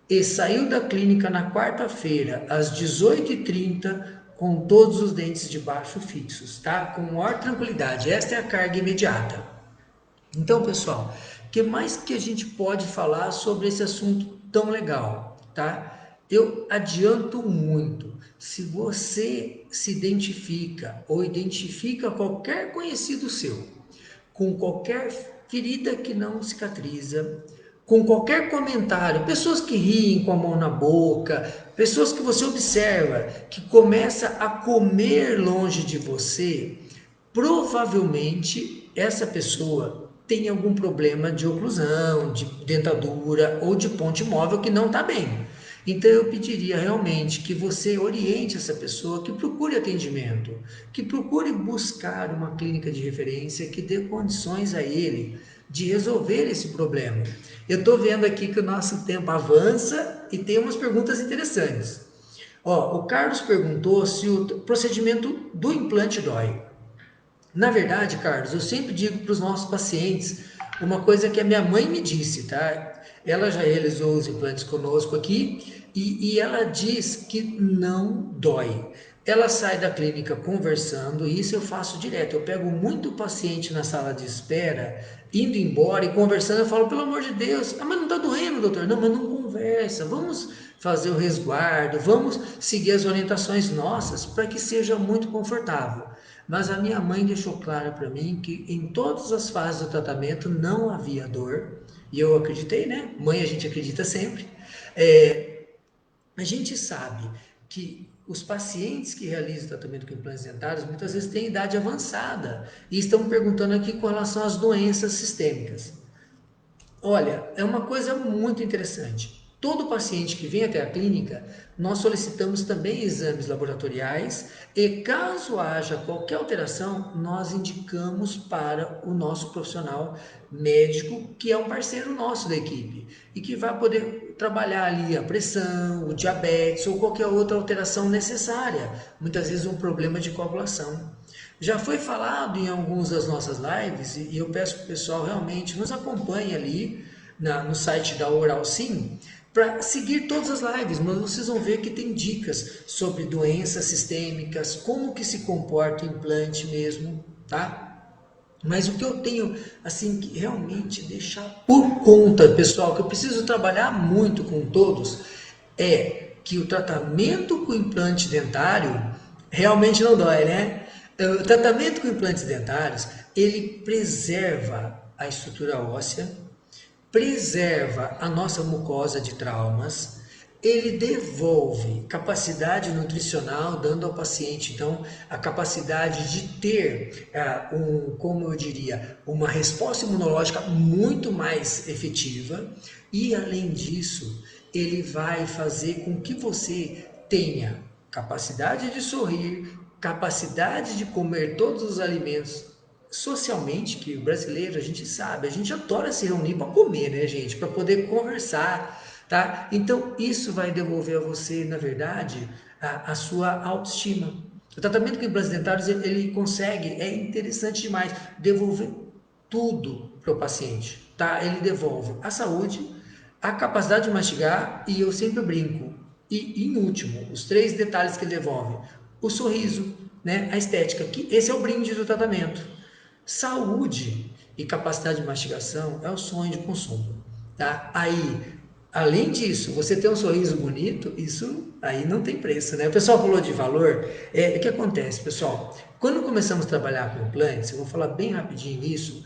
e saiu da clínica na quarta-feira, às 18h30, com todos os dentes de baixo fixos, tá? Com maior tranquilidade. Esta é a carga imediata. Então, pessoal, o que mais que a gente pode falar sobre esse assunto tão legal, tá? Eu adianto muito. Se você se identifica ou identifica qualquer conhecido seu com qualquer ferida que não cicatriza, com qualquer comentário, pessoas que riem com a mão na boca, pessoas que você observa que começa a comer longe de você, provavelmente essa pessoa tem algum problema de oclusão, de dentadura ou de ponte móvel que não está bem. Então eu pediria realmente que você oriente essa pessoa, que procure atendimento, que procure buscar uma clínica de referência que dê condições a ele de resolver esse problema. Eu estou vendo aqui que o nosso tempo avança e tem umas perguntas interessantes. O Carlos perguntou se o procedimento do implante dói. Na verdade, Carlos, eu sempre digo para os nossos pacientes uma coisa que a minha mãe me disse, tá? Ela já realizou os implantes conosco aqui e ela diz que não dói. Ela sai da clínica conversando, e isso eu faço direto. Eu pego muito paciente na sala de espera, indo embora e conversando. Eu falo, pelo amor de Deus, mas não está doendo, doutor. Não, mas não conversa. Vamos fazer o resguardo, vamos seguir as orientações nossas para que seja muito confortável. Mas a minha mãe deixou claro para mim que em todas as fases do tratamento não havia dor. E eu acreditei, né? Mãe, a gente acredita sempre. A gente sabe que os pacientes que realizam tratamento com implantes dentários muitas vezes têm idade avançada e estão perguntando aqui com relação às doenças sistêmicas. Olha, é uma coisa muito interessante. Todo paciente que vem até a clínica, nós solicitamos também exames laboratoriais e, caso haja qualquer alteração, nós indicamos para o nosso profissional médico, que é um parceiro nosso da equipe e que vai poder trabalhar ali a pressão, o diabetes ou qualquer outra alteração necessária, muitas vezes um problema de coagulação. Já foi falado em algumas das nossas lives e eu peço para o pessoal realmente nos acompanhe ali no site da Oral Sim para seguir todas as lives, mas vocês vão ver que tem dicas sobre doenças sistêmicas, como que se comporta o implante mesmo, tá? Mas o que eu tenho, assim, que realmente deixar por conta, pessoal, que eu preciso trabalhar muito com todos, é que o tratamento com implante dentário realmente não dói, né? O tratamento com implantes dentários, ele preserva a estrutura óssea, preserva a nossa mucosa de traumas, ele devolve capacidade nutricional, dando ao paciente, então, a capacidade de ter, como eu diria, uma resposta imunológica muito mais efetiva e, além disso, ele vai fazer com que você tenha capacidade de sorrir, capacidade de comer todos os alimentos socialmente, que o brasileiro, a gente sabe, a gente adora se reunir para comer, né, gente? Para poder conversar, tá? Então, isso vai devolver a você, na verdade, a sua autoestima. O tratamento com implantes dentários, ele consegue, é interessante demais, devolver tudo para o paciente, tá? Ele devolve a saúde, a capacidade de mastigar e eu sempre brinco. E, em último, os 3 detalhes que ele devolve: o sorriso, né? A estética, que esse é o brinde do tratamento. Saúde e capacidade de mastigação é o sonho de consumo, tá? Aí, Além disso, você ter um sorriso bonito, isso aí não tem preço, né? O pessoal falou de valor. O que acontece, pessoal? Quando começamos a trabalhar com implantes, eu vou falar bem rapidinho isso,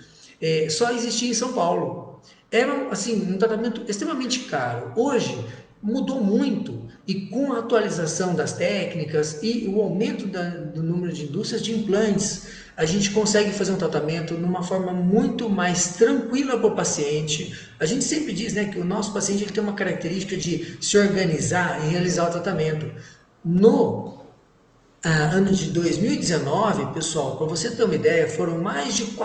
só existia em São Paulo. Era, assim, um tratamento extremamente caro. Hoje, mudou muito e com a atualização das técnicas e o aumento do número de indústrias de implantes, a gente consegue fazer um tratamento numa forma muito mais tranquila para o paciente. A gente sempre diz, né, que o nosso paciente ele tem uma característica de se organizar e realizar o tratamento. No ano de 2019, pessoal, para você ter uma ideia, foram mais de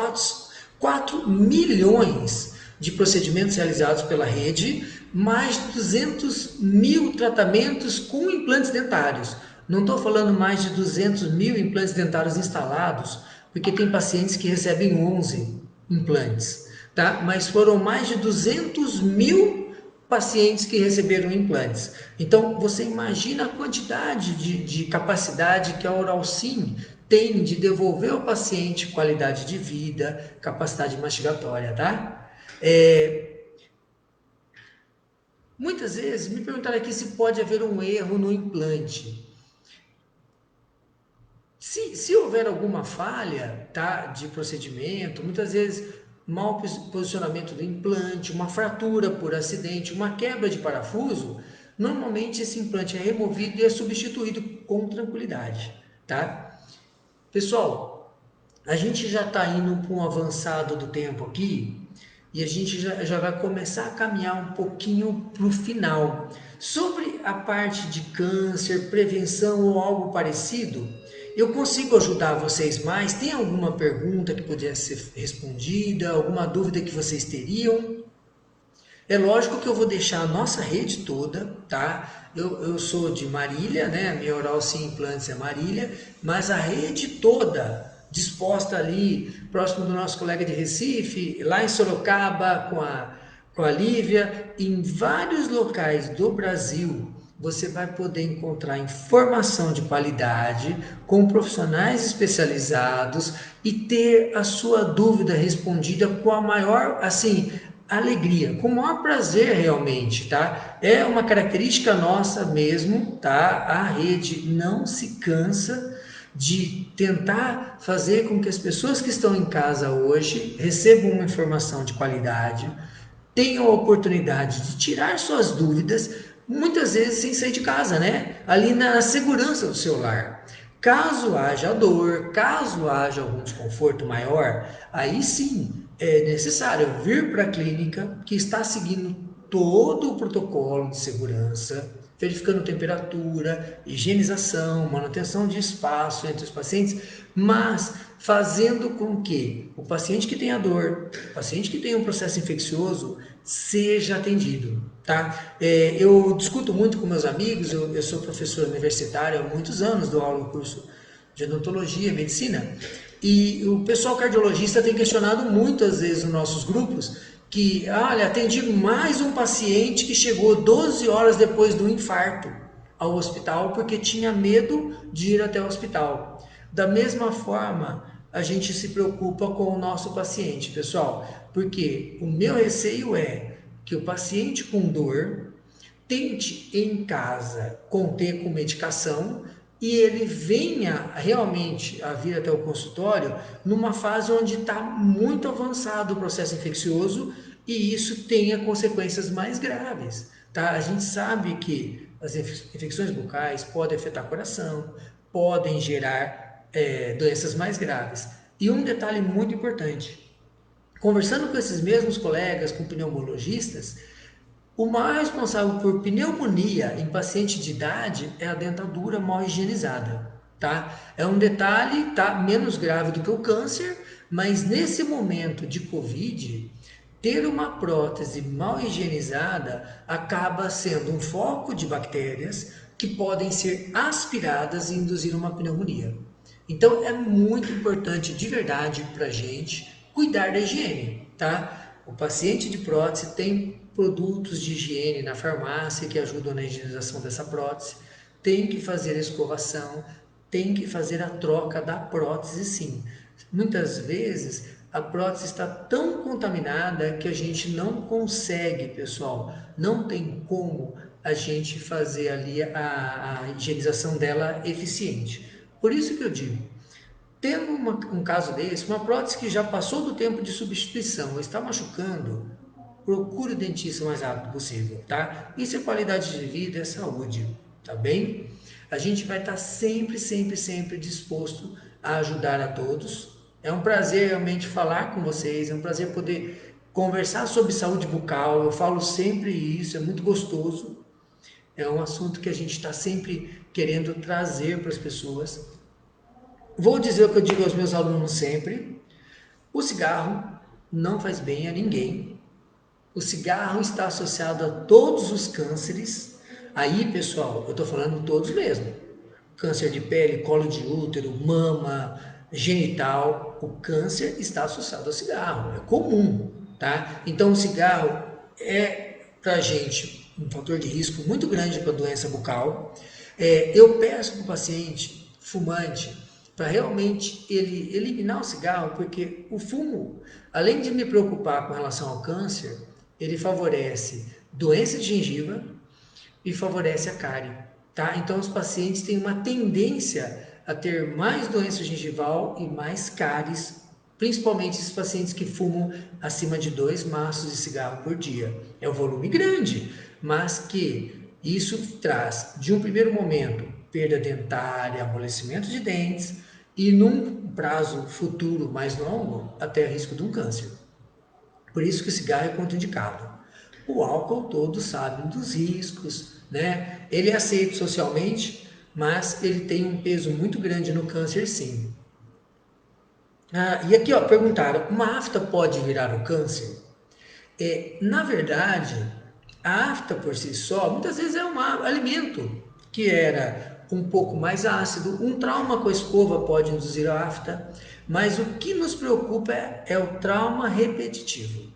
4 milhões de procedimentos realizados pela rede, mais de 200 mil tratamentos com implantes dentários. Não estou falando mais de 200 mil implantes dentários instalados, porque tem pacientes que recebem 11 implantes, tá? Mas foram mais de 200 mil pacientes que receberam implantes. Então, você imagina a quantidade de capacidade que a Oralsim tem de devolver ao paciente qualidade de vida, capacidade mastigatória, tá? Muitas vezes me perguntaram aqui se pode haver um erro no implante. Se houver alguma falha, tá, de procedimento, muitas vezes mau posicionamento do implante, uma fratura por acidente, uma quebra de parafuso, normalmente esse implante é removido e é substituído com tranquilidade, tá? Pessoal, a gente já está indo para um avançado do tempo aqui e a gente já vai começar a caminhar um pouquinho para o final. Sobre a parte de câncer, prevenção ou algo parecido, eu consigo ajudar vocês mais? Tem alguma pergunta que pudesse ser respondida, alguma dúvida que vocês teriam? É lógico que eu vou deixar a nossa rede toda, tá? Eu sou de Marília, né? A minha Oral Sim Implantes é Marília, mas a rede toda disposta ali, próximo do nosso colega de Recife, lá em Sorocaba, com a Lívia, em vários locais do Brasil, você vai poder encontrar informação de qualidade com profissionais especializados e ter a sua dúvida respondida com a maior, assim, alegria, com o maior prazer realmente, tá? É uma característica nossa mesmo, tá? A rede não se cansa de tentar fazer com que as pessoas que estão em casa hoje recebam uma informação de qualidade, tenham a oportunidade de tirar suas dúvidas, muitas vezes sem sair de casa, né? Ali na segurança do seu lar. Caso haja dor, caso haja algum desconforto maior, aí sim é necessário vir para a clínica que está seguindo todo o protocolo de segurança, verificando temperatura, higienização, manutenção de espaço entre os pacientes, mas fazendo com que o paciente que tenha dor, o paciente que tenha um processo infeccioso, seja atendido. Tá? Eu discuto muito com meus amigos, eu sou professor universitário há muitos anos, dou aula no curso de odontologia e medicina, e o pessoal cardiologista tem questionado muitas vezes nos nossos grupos que, olha, atendi mais um paciente que chegou 12 horas depois do infarto ao hospital porque tinha medo de ir até o hospital. Da mesma forma, a gente se preocupa com o nosso paciente, pessoal, porque o meu receio é que o paciente com dor tente em casa conter com medicação e ele venha realmente a vir até o consultório numa fase onde está muito avançado o processo infeccioso e isso tenha consequências mais graves. Tá? A gente sabe que as infecções bucais podem afetar o coração, podem gerar doenças mais graves. E um detalhe muito importante, conversando com esses mesmos colegas, com pneumologistas, o maior responsável por pneumonia em paciente de idade é a dentadura mal higienizada, tá? É um detalhe, tá? Menos grave do que o câncer, mas nesse momento de Covid, ter uma prótese mal higienizada acaba sendo um foco de bactérias que podem ser aspiradas e induzir uma pneumonia. Então é muito importante de verdade para a gente cuidar da higiene, tá? O paciente de prótese tem produtos de higiene na farmácia que ajudam na higienização dessa prótese, tem que fazer a escovação, tem que fazer a troca da prótese sim. Muitas vezes a prótese está tão contaminada que a gente não consegue, pessoal, não tem como a gente fazer ali a higienização dela eficiente. Por isso que eu digo, tendo um caso desse, uma prótese que já passou do tempo de substituição, está machucando, procure o dentista o mais rápido possível, tá? Isso é qualidade de vida, é saúde, tá bem? A gente vai estar sempre, sempre, sempre disposto a ajudar a todos. É um prazer realmente falar com vocês, é um prazer poder conversar sobre saúde bucal. Eu falo sempre isso, é muito gostoso. É um assunto que a gente está sempre querendo trazer para as pessoas. Vou dizer o que eu digo aos meus alunos sempre: o cigarro não faz bem a ninguém. O cigarro está associado a todos os cânceres. Aí, pessoal, eu estou falando todos mesmo. Câncer de pele, colo de útero, mama, genital. O câncer está associado ao cigarro. É comum, tá? Então, o cigarro é, para a gente, um fator de risco muito grande para a doença bucal. Eu peço para o paciente fumante para realmente ele eliminar o cigarro, porque o fumo, além de me preocupar com relação ao câncer, ele favorece doença de gengiva e favorece a cárie, tá? Então os pacientes têm uma tendência a ter mais doença gengival e mais cáries, principalmente esses pacientes que fumam acima de 2 maços de cigarro por dia. É um volume grande, mas que isso traz, de um primeiro momento, perda dentária, amolecimento de dentes e num prazo futuro mais longo, até risco de um câncer. Por isso que o cigarro é contraindicado. O álcool, todos sabem dos riscos, né? Ele é aceito socialmente, mas ele tem um peso muito grande no câncer, sim. E aqui, ó, perguntaram, uma afta pode virar o câncer? Na verdade, a afta por si só, muitas vezes é um alimento que era um pouco mais ácido. Um trauma com a escova pode induzir a afta, mas o que nos preocupa é o trauma repetitivo.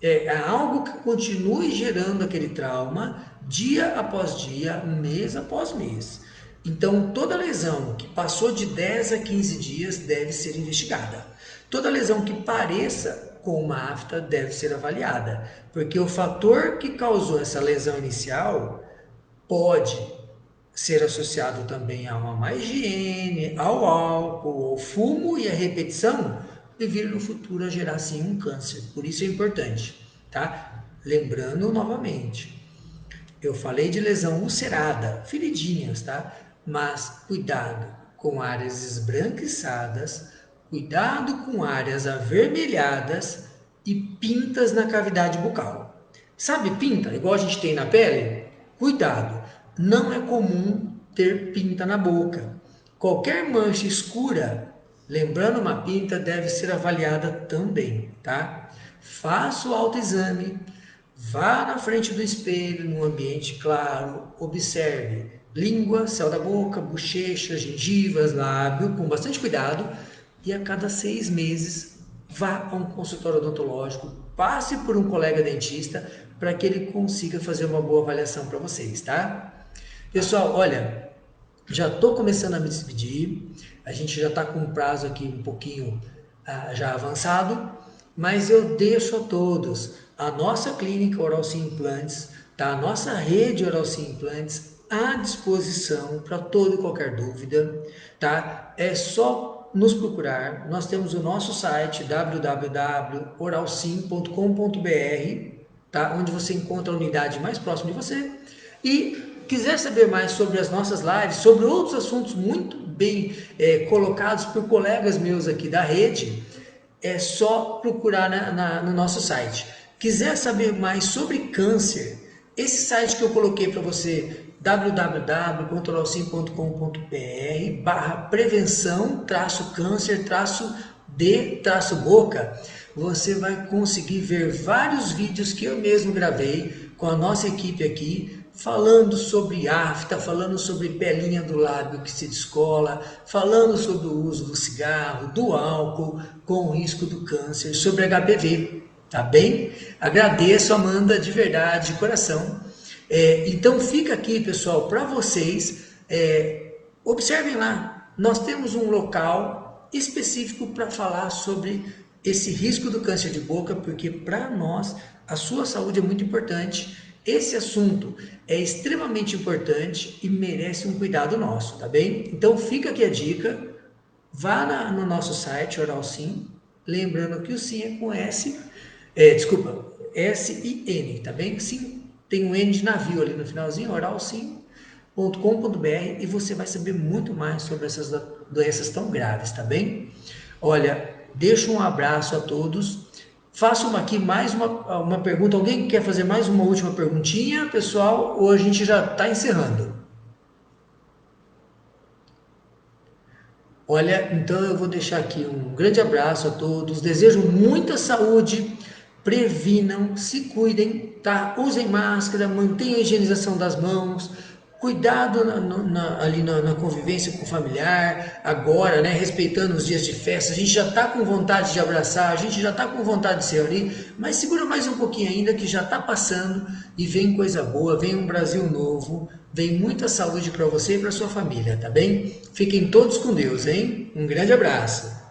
É algo que continue gerando aquele trauma dia após dia, mês após mês. Então, toda lesão que passou de 10 a 15 dias deve ser investigada. Toda lesão que pareça com uma afta deve ser avaliada, porque o fator que causou essa lesão inicial pode ser associado também a uma má higiene, ao álcool, ao fumo e à repetição, e vir no futuro a gerar sim um câncer. Por isso é importante, tá? Lembrando novamente, eu falei de lesão ulcerada, feridinhas, tá? Mas cuidado com áreas esbranquiçadas, cuidado com áreas avermelhadas e pintas na cavidade bucal. Sabe pinta, igual a gente tem na pele? Cuidado, não é comum ter pinta na boca. Qualquer mancha escura, lembrando uma pinta, deve ser avaliada também, tá? Faça o autoexame, vá na frente do espelho, num ambiente claro, observe língua, céu da boca, bochecha, gengivas, lábio, com bastante cuidado, e a cada 6 meses vá a um consultório odontológico, passe por um colega dentista para que ele consiga fazer uma boa avaliação para vocês, tá? Pessoal, olha, já estou começando a me despedir, a gente já está com um prazo aqui um pouquinho já avançado, mas eu deixo a todos a nossa clínica Oral Sim Implantes, tá? A nossa rede Oral Sim Implantes à disposição para toda e qualquer dúvida, tá? É só nos procurar, nós temos o nosso site www.oralsim.com.br, tá? Onde você encontra a unidade mais próxima de você e quiser saber mais sobre as nossas lives, sobre outros assuntos muito bem colocados por colegas meus aqui da rede, é só procurar no nosso site. Quiser saber mais sobre câncer, esse site que eu coloquei para você, www.oralsim.com.br/prevenção-câncer-d-boca, você vai conseguir ver vários vídeos que eu mesmo gravei com a nossa equipe aqui, falando sobre afta, falando sobre pelinha do lábio que se descola, falando sobre o uso do cigarro, do álcool, com o risco do câncer, sobre HPV, tá bem? Agradeço, Amanda, de verdade, de coração. Então fica aqui, pessoal, para vocês, observem lá, nós temos um local específico para falar sobre esse risco do câncer de boca, porque para nós a sua saúde é muito importante. Esse assunto é extremamente importante e merece um cuidado nosso, tá bem? Então fica aqui a dica, vá no nosso site Oral Sim, lembrando que o Sim é com S, desculpa, S-I-N, tá bem? Sim, tem um N de navio ali no finalzinho, oralsim.com.br, e você vai saber muito mais sobre essas doenças tão graves, tá bem? Olha, deixo um abraço a todos. Faço aqui mais uma pergunta. Alguém quer fazer mais uma última perguntinha, pessoal? Ou a gente já está encerrando? Olha, então eu vou deixar aqui um grande abraço a todos. Desejo muita saúde. Previnam, se cuidem, tá? Usem máscara, mantenham a higienização das mãos. Cuidado ali na convivência com o familiar, agora, né? Respeitando os dias de festa. A gente já está com vontade de abraçar, a gente já está com vontade de se reunir, mas segura mais um pouquinho ainda que já está passando e vem coisa boa, vem um Brasil novo, vem muita saúde para você e para sua família, tá bem? Fiquem todos com Deus, hein? Um grande abraço.